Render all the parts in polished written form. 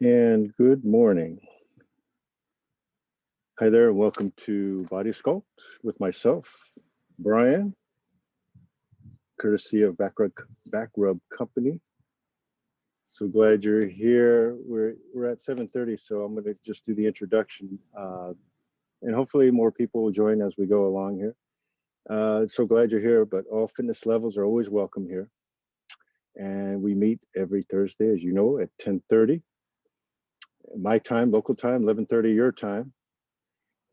And good morning. Hi there, and welcome to Body Sculpt with myself, Brian, courtesy of Back Rub Company. So glad you're here. We're at 7:30, so I'm going to just do the introduction, and hopefully more people will join as we go along here. So glad you're here, but all fitness levels are always welcome here. And we meet every Thursday, as you know, at 10:30. My time, local time, 11:30 your time.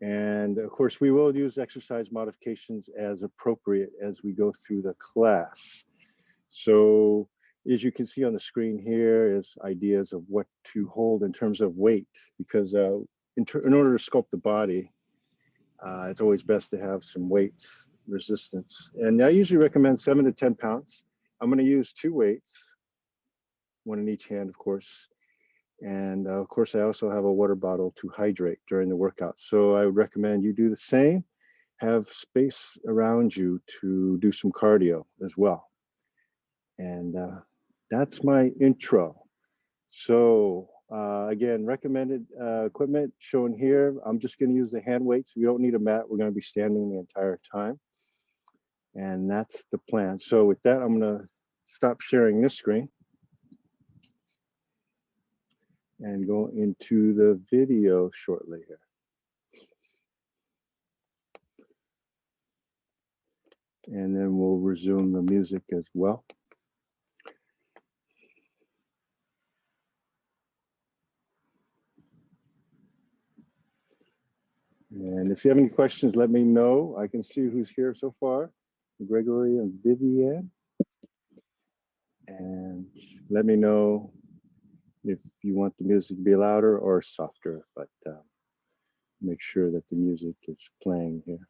And of course, we will use exercise modifications as appropriate as we go through the class. So as you can see on the screen here is ideas of what to hold in terms of weight, because in order to sculpt the body, it's always best to have some weights resistance. And I usually recommend 7 to 10 pounds. I'm going to use 2 weights, one in each hand, of course. And of course, I also have a water bottle to hydrate during the workout. So I would recommend you do the same. Have space around you to do some cardio as well. And that's my intro. So again, recommended equipment shown here. I'm just going to use the hand weights. We don't need a mat. We're going to be standing the entire time. And that's the plan. So with that, I'm going to stop sharing this screen and go into the video shortly here. And then we'll resume the music as well. And if you have any questions, let me know. I can see who's here so far, Gregory and Vivian. And let me know if you want the music to be louder or softer, but make sure that the music is playing here.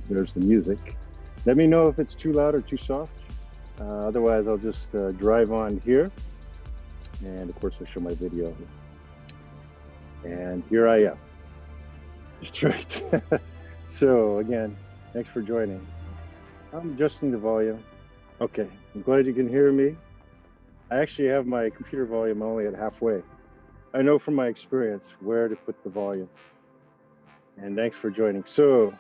There's the music. Let me know if it's too loud or too soft. Otherwise, I'll just drive on here. And of course, I'll show my video. And here I am. That's right. So again, thanks for joining. I'm adjusting the volume. Okay, I'm glad you can hear me. I actually have my computer volume only at halfway. I know from my experience where to put the volume. And thanks for joining. So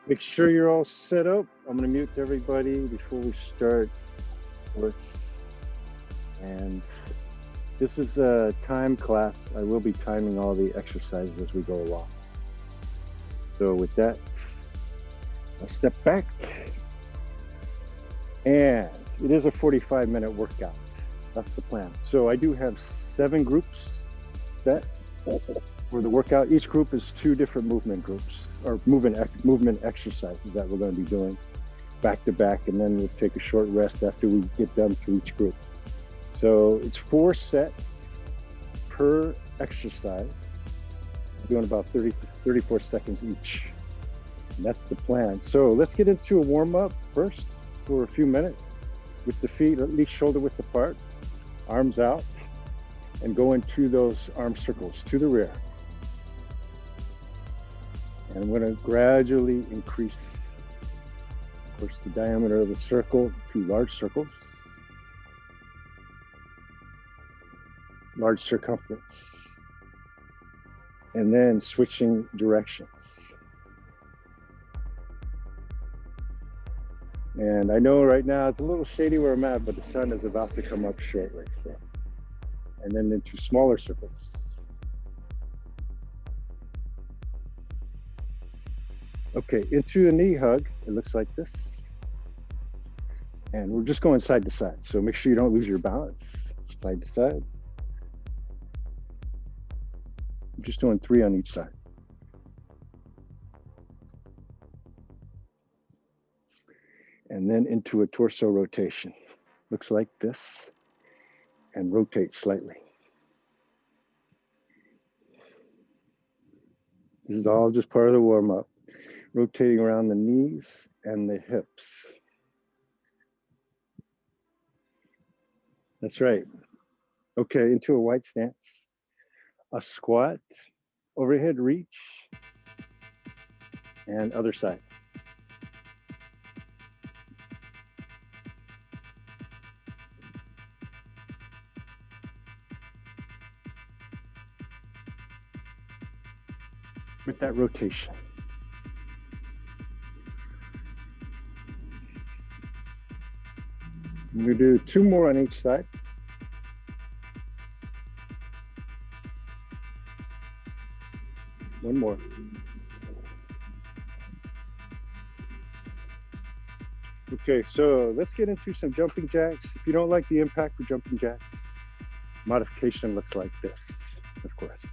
make sure you're all set up. I'm going to mute everybody before we start. And this is a time class. I will be timing all the exercises as we go along. So with that, I'll step back. And it is a 45-minute workout. That's the plan. So I do have 7 groups set for the workout. Each group is 2 different movement groups or movement exercises that we're going to be doing back to back. And then we'll take a short rest after we get done for each group. So it's 4 sets per exercise, doing about 34 seconds each. And that's the plan. So let's get into a warm up first for a few minutes with the feet at least shoulder width apart, arms out, and go into those arm circles to the rear. And I'm going to gradually increase, of course, the diameter of the circle to large circles, large circumference, and then switching directions. And I know right now it's a little shady where I'm at, but the sun is about to come up shortly. So. And then into smaller circles. Okay, into the knee hug, it looks like this. And we're just going side to side. So make sure you don't lose your balance, side to side. I'm just doing 3 on each side. And then into a torso rotation. Looks like this. And rotate slightly. This is all just part of the warm-up. Rotating around the knees and the hips. That's right. Okay, into a wide stance. A squat, overhead reach, and other side. with that rotation. I'm going to do 2 more on each side. One more. Okay, so let's get into some jumping jacks. If you don't like the impact for jumping jacks, modification looks like this, of course.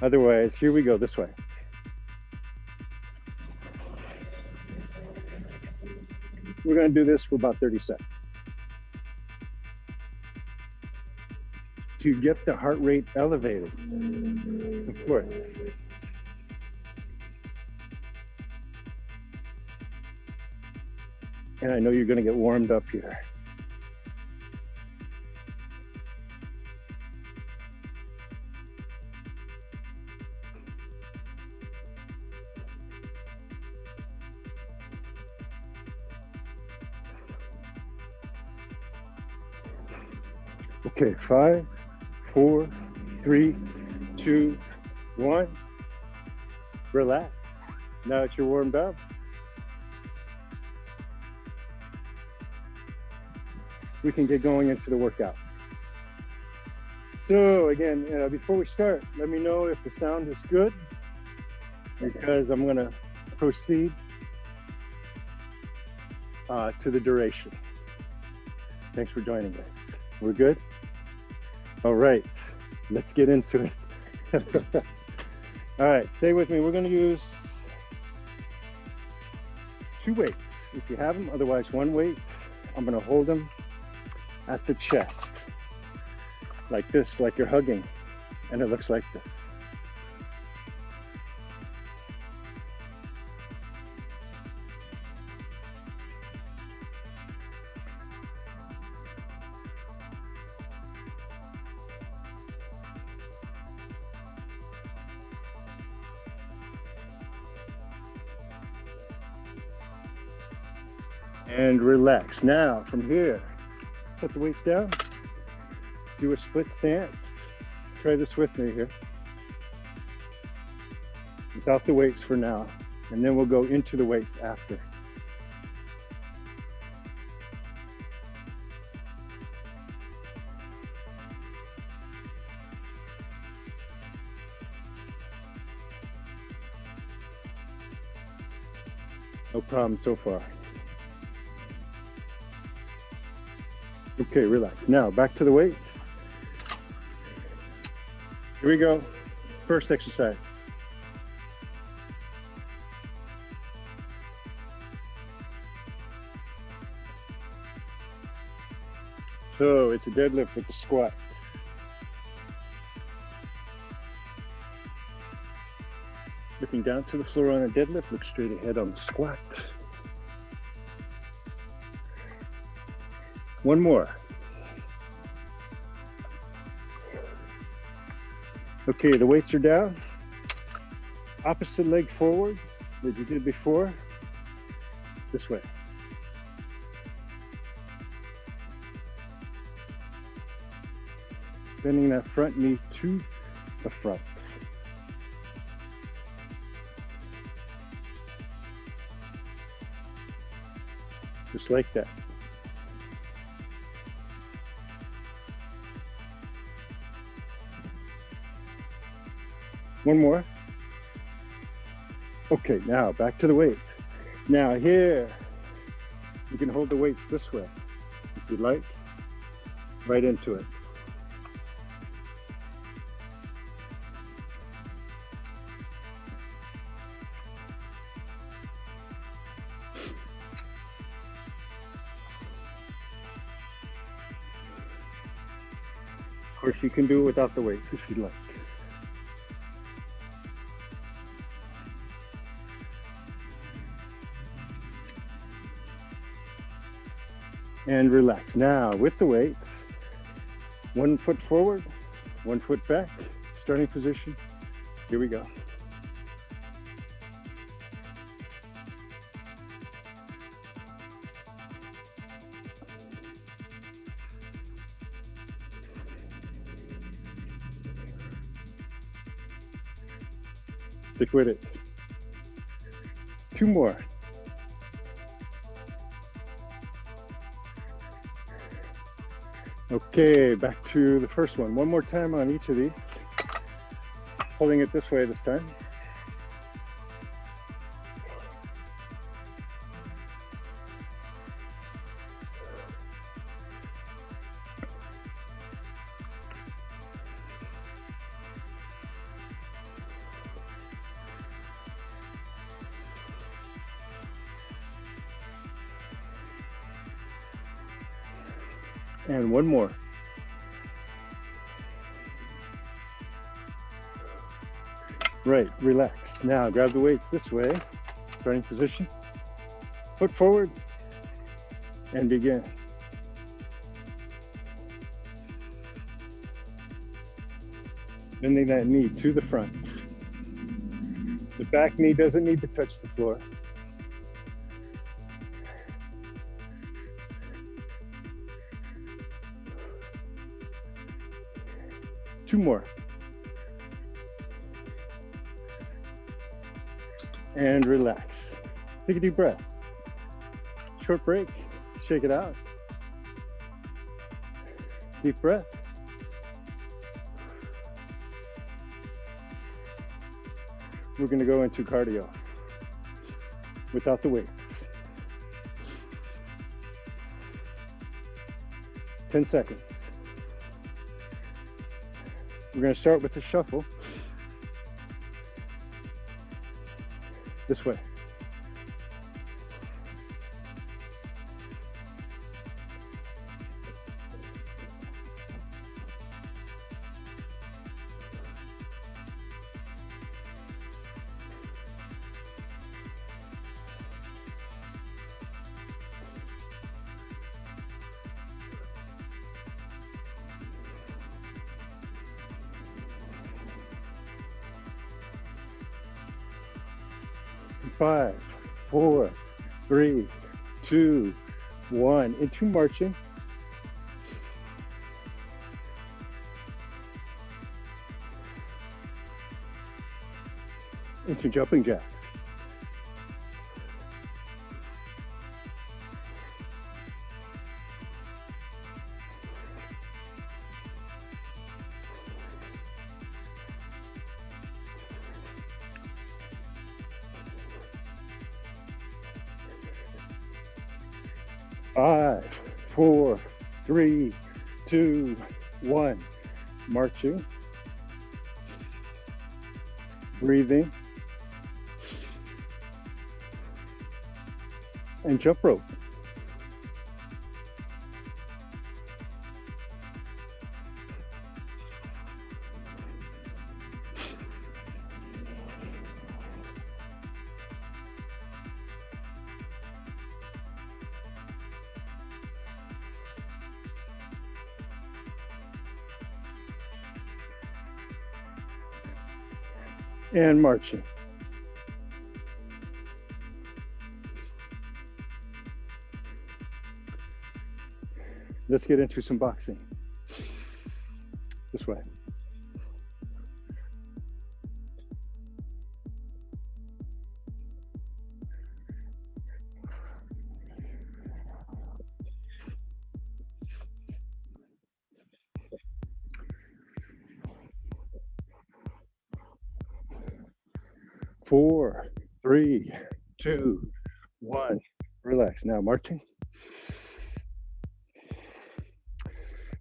Otherwise, here we go this way. We're going to do this for about 30 seconds. To get the heart rate elevated, of course. And I know you're going to get warmed up here. Okay, 5, 4, 3, 2, 1. Relax. Now that you're warmed up, we can get going into the workout. So again, before we start, let me know if the sound is good, because I'm gonna proceed to the duration. Thanks for joining, guys. We're good? All right, let's get into it. All right, stay with me. We're gonna use 2 weights if you have them, otherwise 1 weight. I'm gonna hold them at the chest, like this, like you're hugging, and it looks like this. And relax. Now, from here, set the weights down, do a split stance. Try this with me here. Without the weights for now, and then we'll go into the weights after. No problem so far. Okay, relax. Now back to the weights. Here we go. First exercise. So it's a deadlift with the squat. Looking down to the floor on a deadlift, look straight ahead on the squat. 1 more. Okay, the weights are down. Opposite leg forward, as you did before. This way. Bending that front knee to the front. Just like that. One more. Okay, now back to the weights. Now here, you can hold the weights this way, if you'd like, right into it. Of course, you can do it without the weights if you'd like. And relax. Now with the weights, 1 foot forward, 1 foot back, starting position. Here we go. Stick with it. 2 more. Okay, back to the first one. One more time on each of these. Holding it this way this time. And one more. Right, relax. Now grab the weights this way, starting position. Foot forward and begin. Bending that knee to the front. The back knee doesn't need to touch the floor. Two more. And relax. Take a deep breath. Short break. Shake it out. Deep breath. We're going to go into cardio without the weights. 10 seconds. We're going to start with the shuffle. This way. Five, four, three, two, one. Into marching. Into jumping jacks. Five, four, three, two, one. Marching. Breathing. And jump rope. And marching. Let's get into some boxing. This way. Four, three, two, one. Relax. Now marching.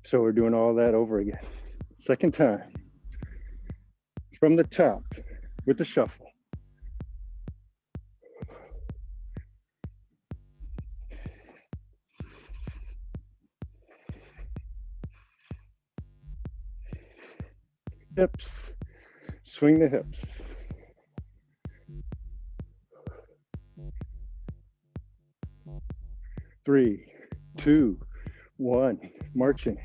So we're doing all that over again. Second time. From the top with the shuffle. Hips. Swing the hips. Three, two, one. Marching.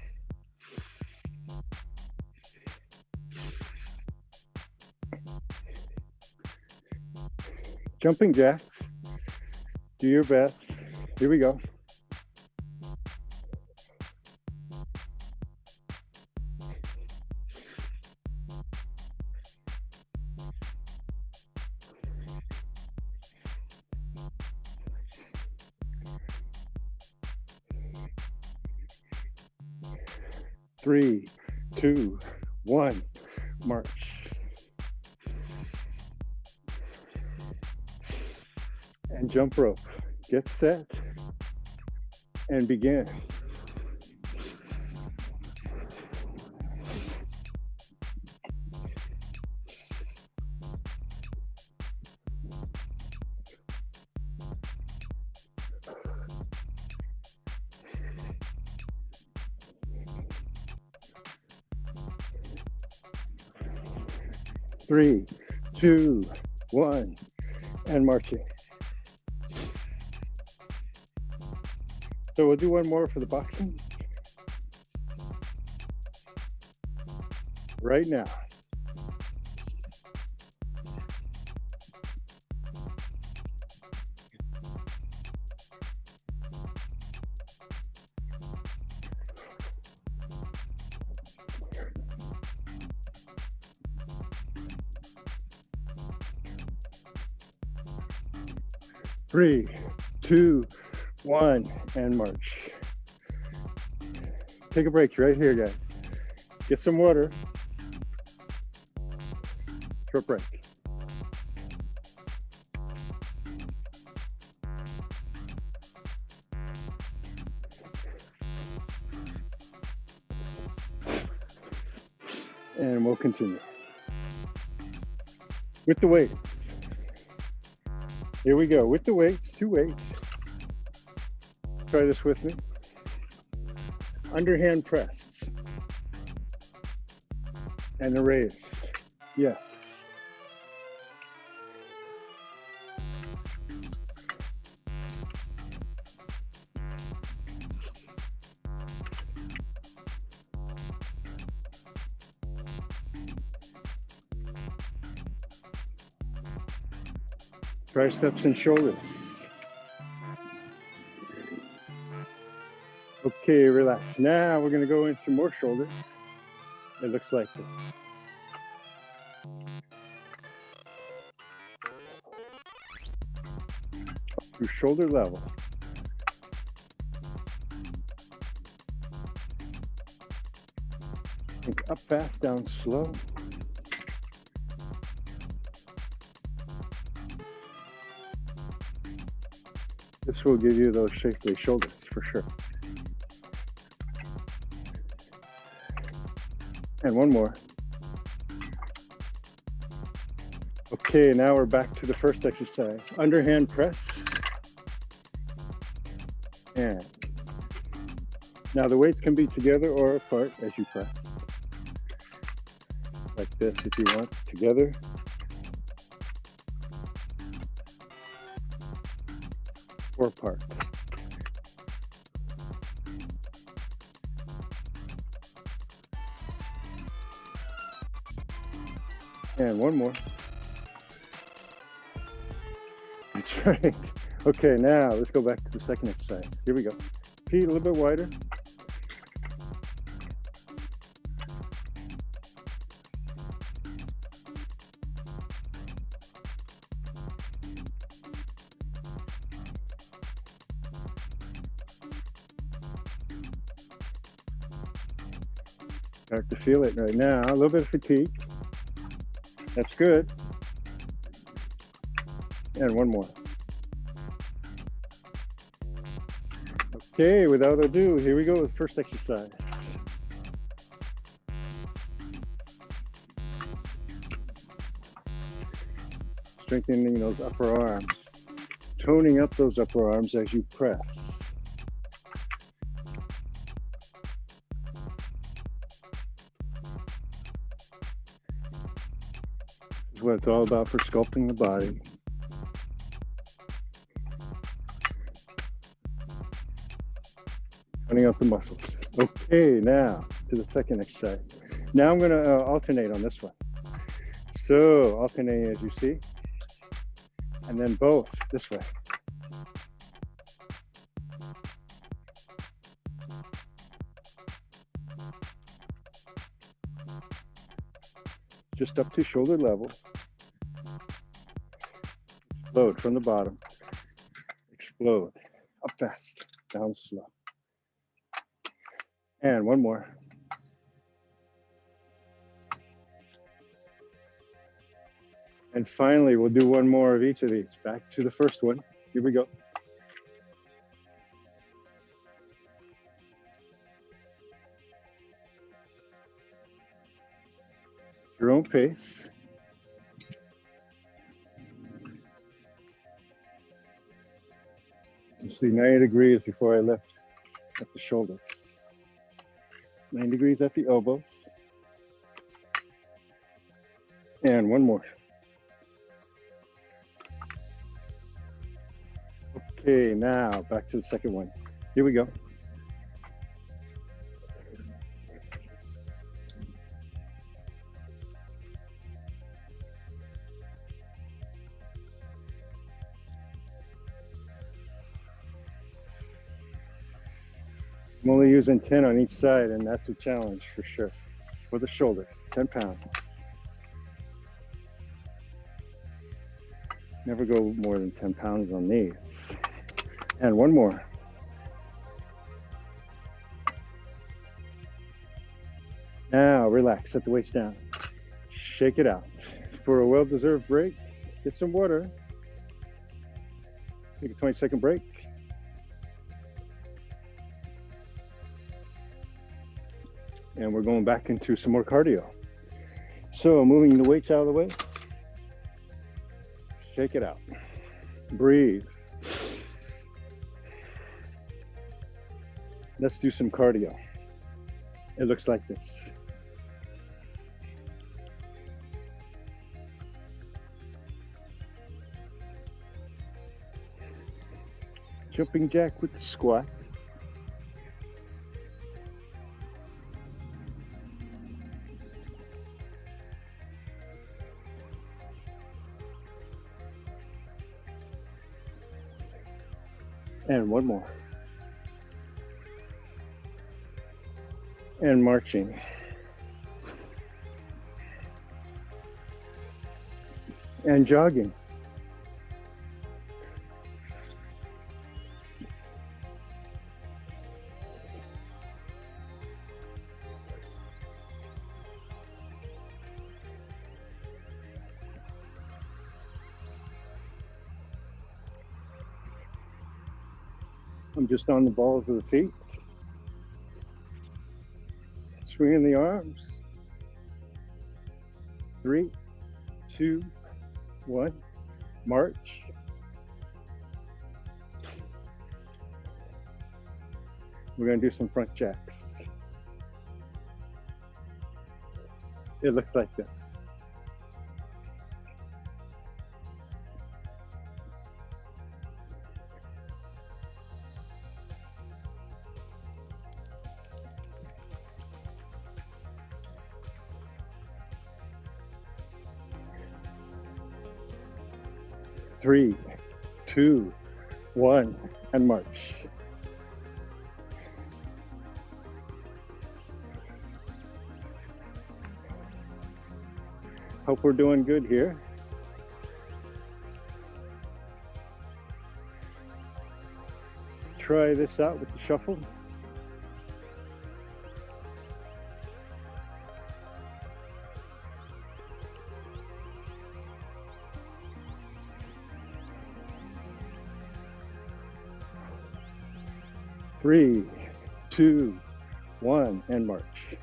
Jumping jacks. Do your best. Here we go. 3, 2, 1, march. And jump rope. Get set and begin. 3, 2, 1, and marching. So we'll do one more for the boxing. Right now. Three, 2, 1, and march. Take a break right here, guys. Get some water. Short break. And we'll continue. With the weights. Here we go. With the weights, 2 weights. Try this with me. Underhand press. And a raise. Yes. Triceps and shoulders. Okay, relax. Now we're going to go into more shoulders. It looks like this. To shoulder level. Think up fast, down slow. This will give you those shapely shoulders for sure. And one more. Okay, now we're back to the first exercise. Underhand press. And now the weights can be together or apart as you press. Like this if you want, together. Or apart. And one more. That's right. Okay, now let's go back to the second exercise. Here we go. Feet a little bit wider. Start to feel it right now. A little bit of fatigue. That's good. And one more. Okay, without ado, here we go with first exercise. Strengthening those upper arms. Toning up those upper arms as you press. This is what it's all about for sculpting the body. Toning up the muscles. Okay, now to the second exercise. Now I'm going to alternate on this one. So alternating as you see, and then both this way. Just up to shoulder level. Explode from the bottom. Explode. Up fast, down slow. And one more. And finally, we'll do one more of each of these. Back to the first one. Here we go. Your own pace. You can see 90 degrees before I lift at the shoulders. 90 degrees at the elbows. And one more. Okay, now back to the second one. Here we go. I'm only using 10 on each side, and that's a challenge for sure. For the shoulders, 10 pounds. Never go more than 10 pounds on these. And one more. Now relax, set the weights down. Shake it out. For a well-deserved break, get some water. Take a 20-second break. And we're going back into some more cardio. So moving the weights out of the way. Shake it out. Breathe. Let's do some cardio. It looks like this. Jumping jack with the squat. And one more. And marching. And jogging. I'm just on the balls of the feet. Swinging the arms. 3, 2, 1. March. We're going to do some front jacks. It looks like this. Three, 2, 1, and march. Hope we're doing good here. Try this out with the shuffle. Three, 2, 1, and march.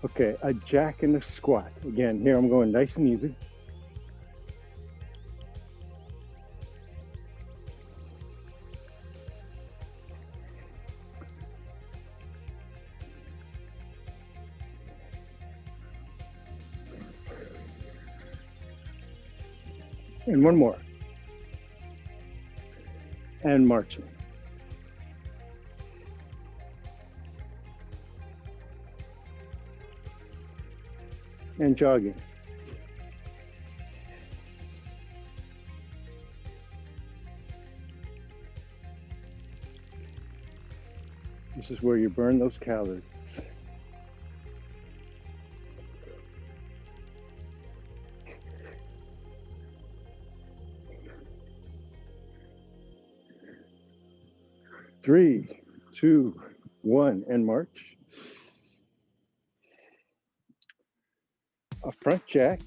Okay, a jack and a squat. Again, here I'm going nice and easy. And one more. And marching. And jogging. This is where you burn those calories. Three, 2, 1, and march. A front jack.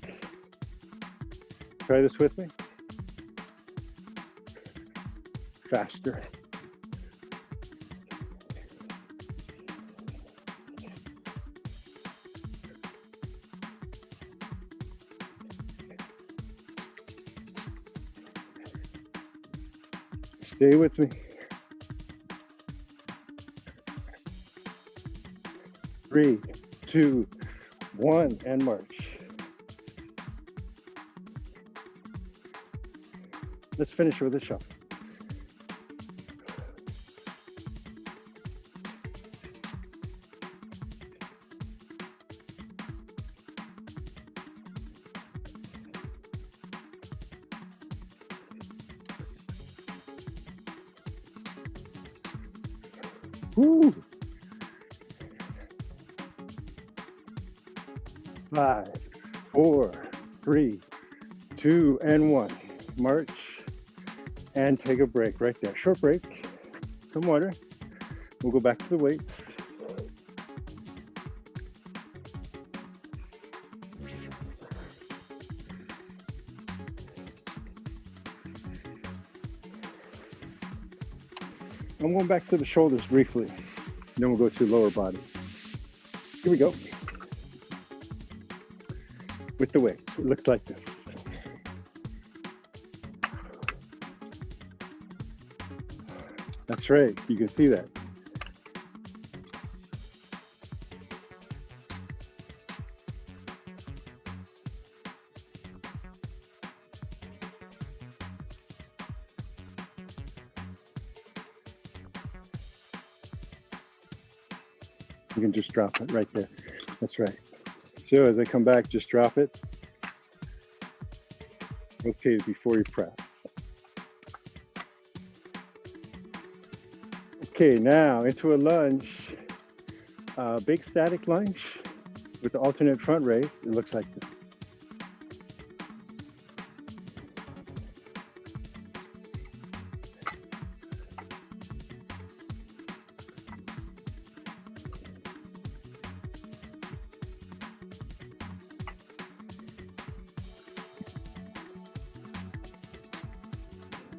Try this with me. Faster. Stay with me. 3, 2, 1, and march. Let's finish with a shuffle. Woo. 5, 4, 3, 2, and 1. March and take a break right there. Short break, some water. We'll go back to the weights. I'm going back to the shoulders briefly. Then we'll go to lower body. Here we go. With the weights, it looks like this. That's right, you can see that. You can just drop it right there. That's right. So as I come back, just drop it. Okay, before you press. Okay, now into a lunge, big static lunge with the alternate front raise. It looks like this.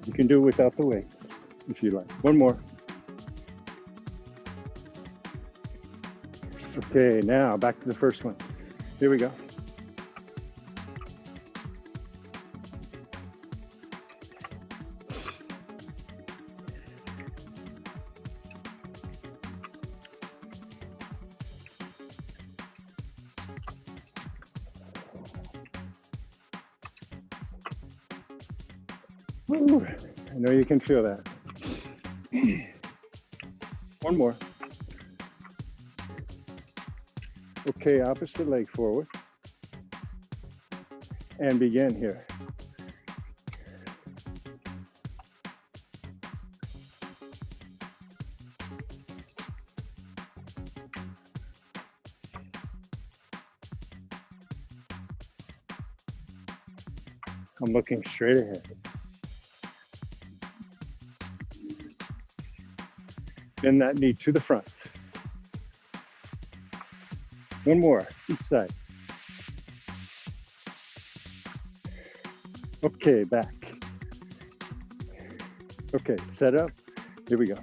You can do it without the weights if you like. One more. Okay, now back to the first one. Here we go. Woo. I know you can feel that. One more. Okay, opposite leg forward. And begin here. I'm looking straight ahead. Bend that knee to the front. One more, each side. Okay, back. Okay, set up. Here we go.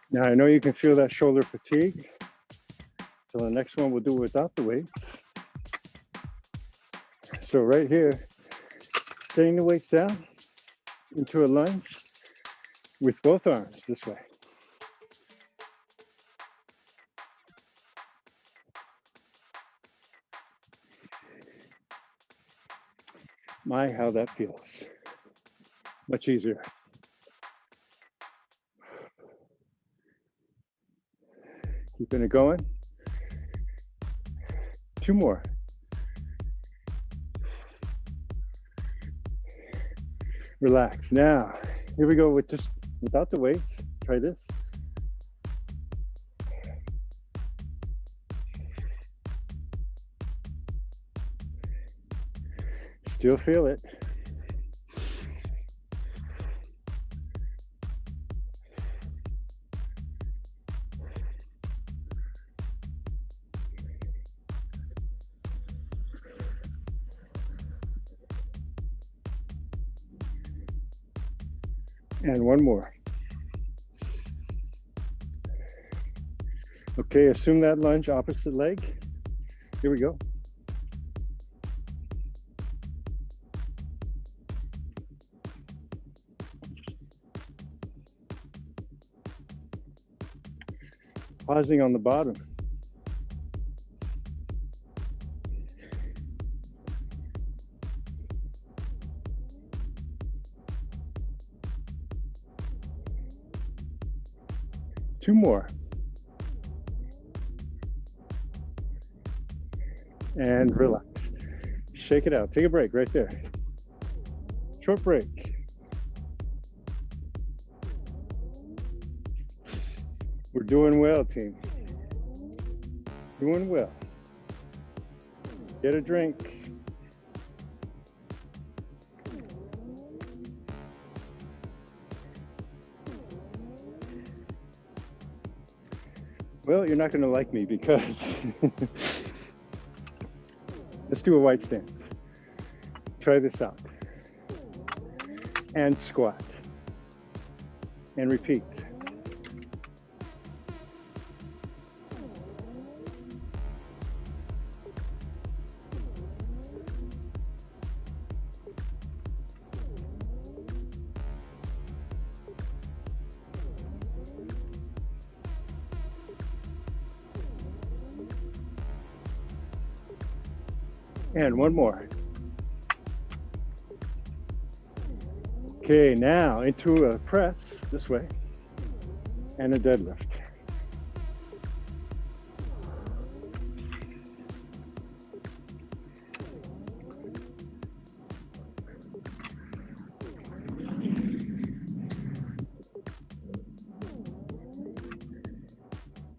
Now I know you can feel that shoulder fatigue. So the next one we'll do it without the weights. So right here, setting the weights down into a lunge with both arms this way. My, how that feels. Much easier. Keeping it going. 2 more. Relax. Now, here we go with just without the weights. Try this. Still feel it. And one more. Okay, assume that lunge, opposite leg. Here we go. Pausing on the bottom. Two more. And relax. Shake it out. Take a break right there. Short break. We're doing well, team. Doing well. Get a drink. Well, you're not going to like me because let's do a white stance. Try this out. And squat. And repeat. And one more. Okay, now into a press this way and a deadlift.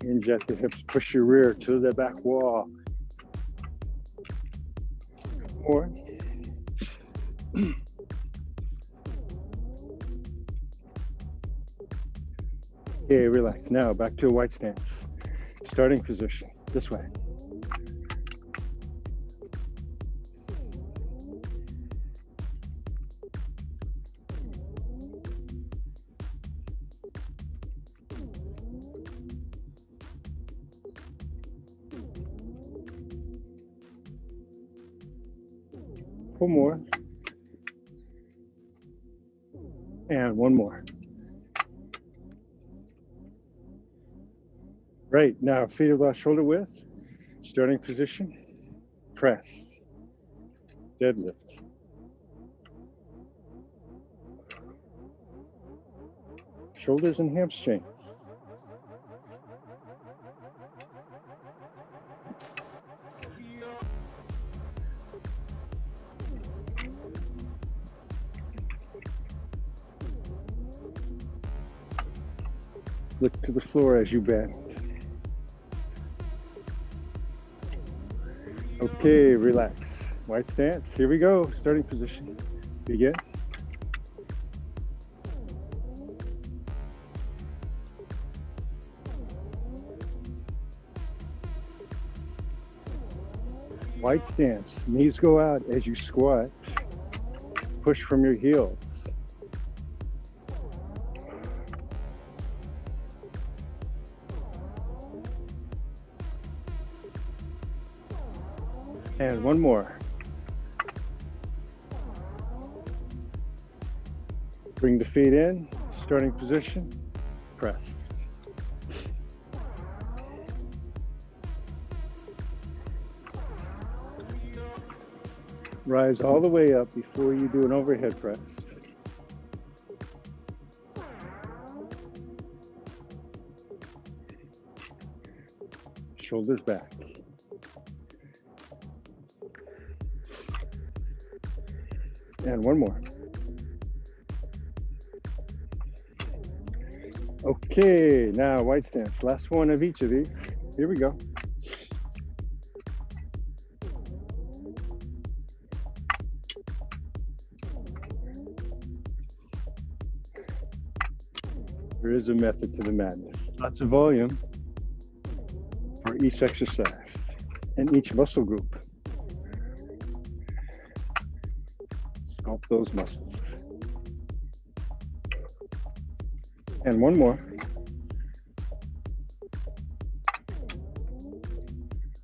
Inject the hips, push your rear to the back wall. More. Okay, relax. Now back to a white stance. Starting position, this way. One more. And one more. Right, now feet about shoulder width. Starting position. Press. Deadlift. Shoulders and hamstrings. Look to the floor as you bend. Okay, relax. White stance, here we go. Starting position, begin. White stance, knees go out as you squat. Push from your heels. And one more. Bring the feet in, starting position, press. Rise all the way up before you do an overhead press. Shoulders back. And one more. Okay, now wide stance. Last one of each of these. Here we go. There is a method to the madness. Lots of volume for each exercise and each muscle group. Sculpt those muscles. And one more.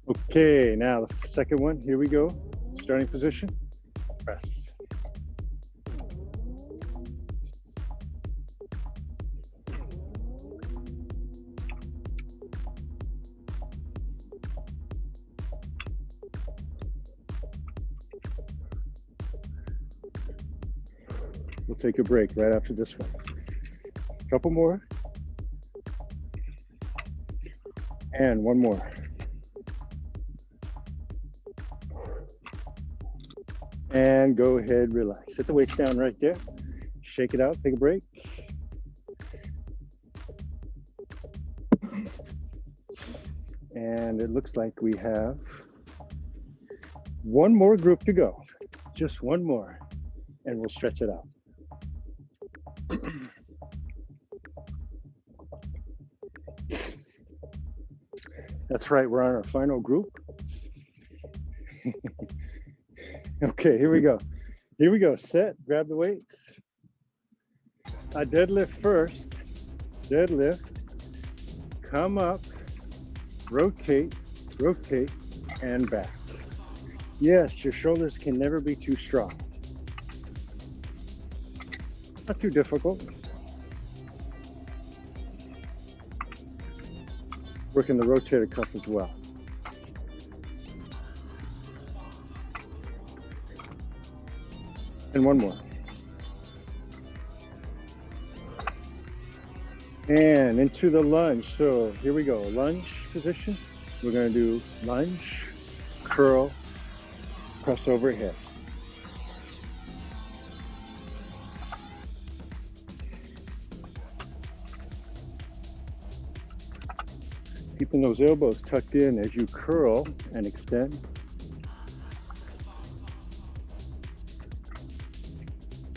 Okay, now the second one. Here we go. Starting position. Press. We'll take a break right after this one. A couple more. And one more. And go ahead, relax. Set the weights down right there. Shake it out, take a break. And it looks like we have one more group to go. Just one more, and we'll stretch it out. That's right, we're on our final group. Okay, here we go. Here we go, set, grab the weights. A deadlift first, deadlift, come up, rotate, rotate, and back. Yes, your shoulders can never be too strong. Not too difficult. Working the rotator cuff as well. And one more. And into the lunge. So here we go, lunge position. We're gonna do lunge, curl, press overhead. Keeping those elbows tucked in as you curl and extend.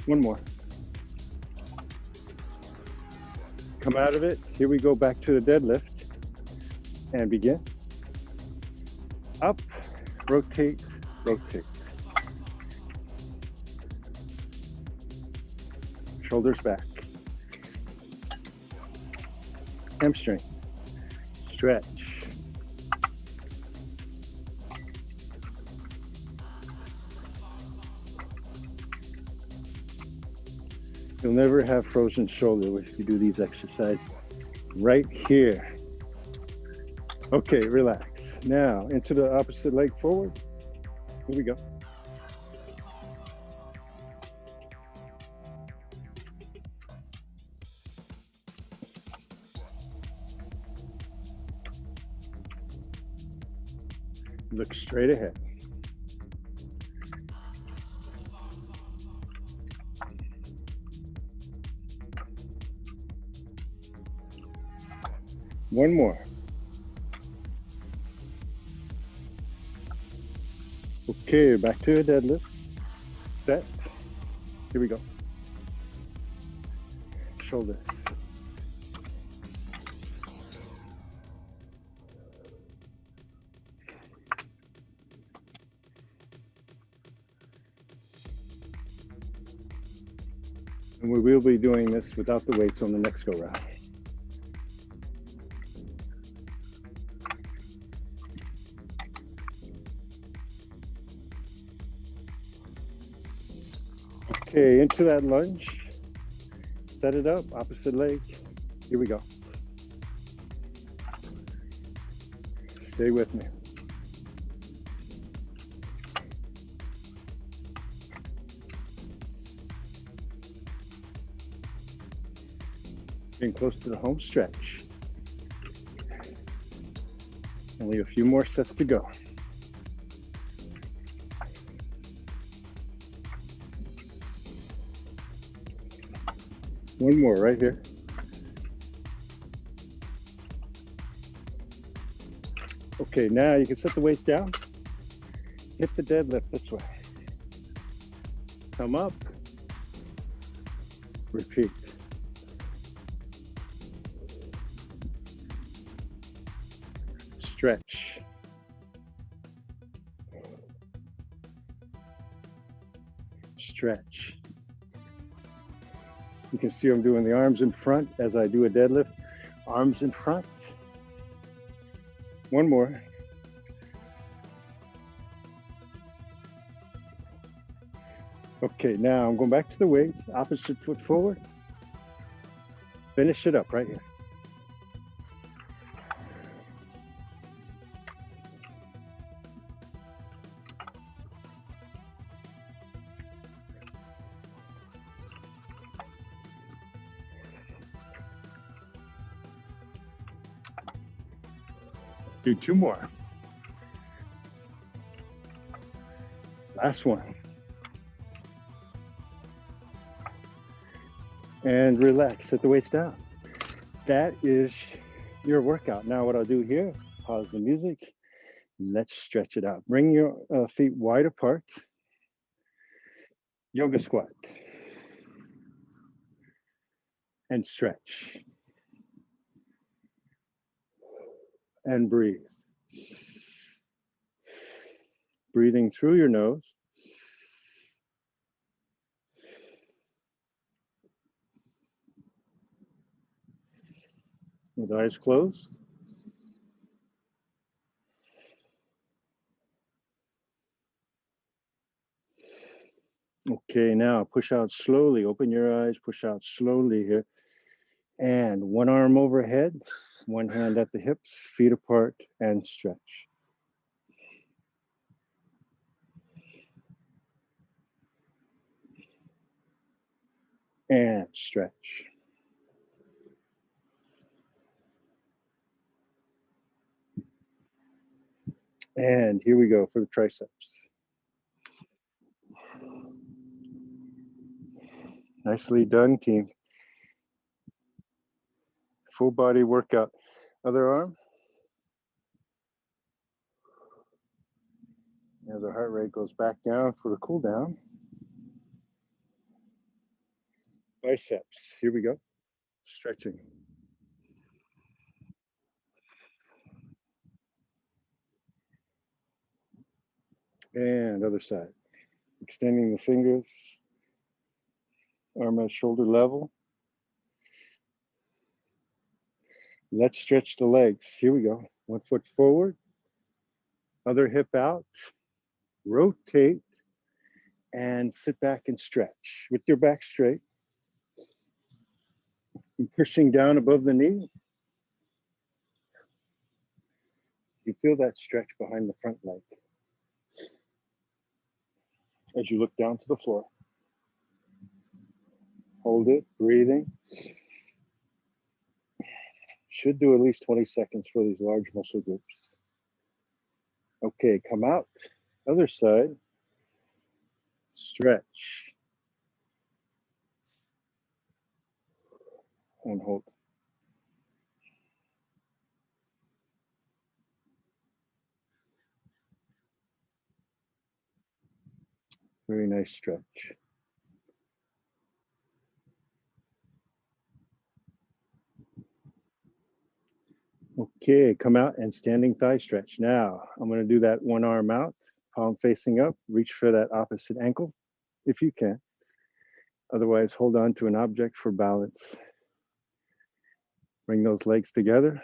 One more. Come out of it. Here we go back to the deadlift and begin. Up, rotate, rotate. Shoulders back. Hamstring. Stretch. You'll never have frozen shoulder if you do these exercises right here. Okay, relax. Now into the opposite leg forward. Here we go. Look straight ahead. One more. Okay, back to a deadlift. Set. Here we go. Shoulders. And we will be doing this without the weights on the next go round. Okay, into that lunge. Set it up, opposite leg. Here we go. Stay with me. Getting close to the home stretch. Only a few more sets to go. One more right here. Okay, now you can set the weight down. Hit the deadlift this way. Come up. Repeat. Stretch. Stretch. You can see I'm doing the arms in front as I do a deadlift. Arms in front. One more. Okay, now I'm going back to the weights, opposite foot forward. Finish it up right here. Do two more. Last one. And relax, set the weights down. That is your workout. Now what I'll do here, pause the music. Let's stretch it out. Bring your feet wide apart. Yoga squat. And stretch. And breathe. Breathing through your nose. With eyes closed. Okay, now push out slowly. Open your eyes, push out slowly here. And one arm overhead, one hand at the hips, feet apart, and stretch. And stretch. And here we go for the triceps. Nicely done, team. Full body workout. Other arm. As our heart rate goes back down for the cool down. Biceps. Here we go. Stretching. And other side. Extending the fingers. Arm at shoulder level. Let's stretch the legs. Here we go. One foot forward. Other hip out. Rotate. And sit back and stretch with your back straight. And pushing down above the knee. You feel that stretch behind the front leg as you look down to the floor. Hold it, breathing. Should do at least 20 seconds for these large muscle groups. Okay, come out. Other side. Stretch. And hold. Very nice stretch. Okay, come out and standing thigh stretch. Now, I'm going to do that one arm out, palm facing up. Reach for that opposite ankle if you can. Otherwise, hold on to an object for balance. Bring those legs together.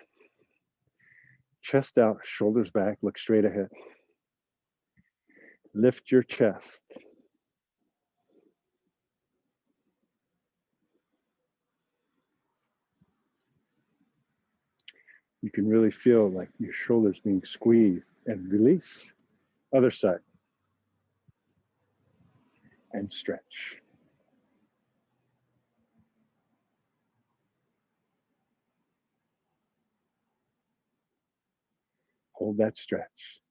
Chest out, shoulders back, look straight ahead. Lift your chest. You can really feel like your shoulders being squeezed and release. Other side. And stretch. Hold that stretch.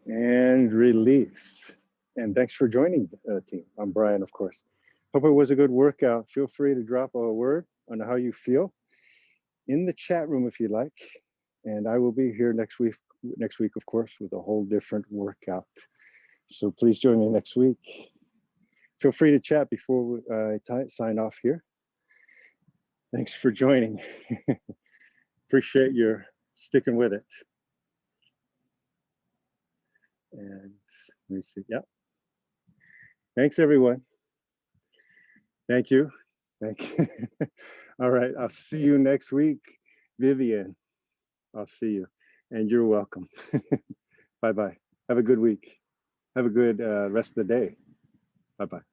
And release. And thanks for joining, team. I'm Brian, of course. Hope it was a good workout. Feel free to drop a word on how you feel in the chat room if you like. And I will be here next week, of course, with a whole different workout. So please join me next week. Feel free to chat before I sign off here. Thanks for joining. Appreciate your sticking with it. And let me see. Yeah. Thanks, everyone. Thank you. Thank you. All right. I'll see you next week. Vivian, I'll see you. And you're welcome. Bye-bye. Have a good week. Have a good rest of the day. Bye-bye.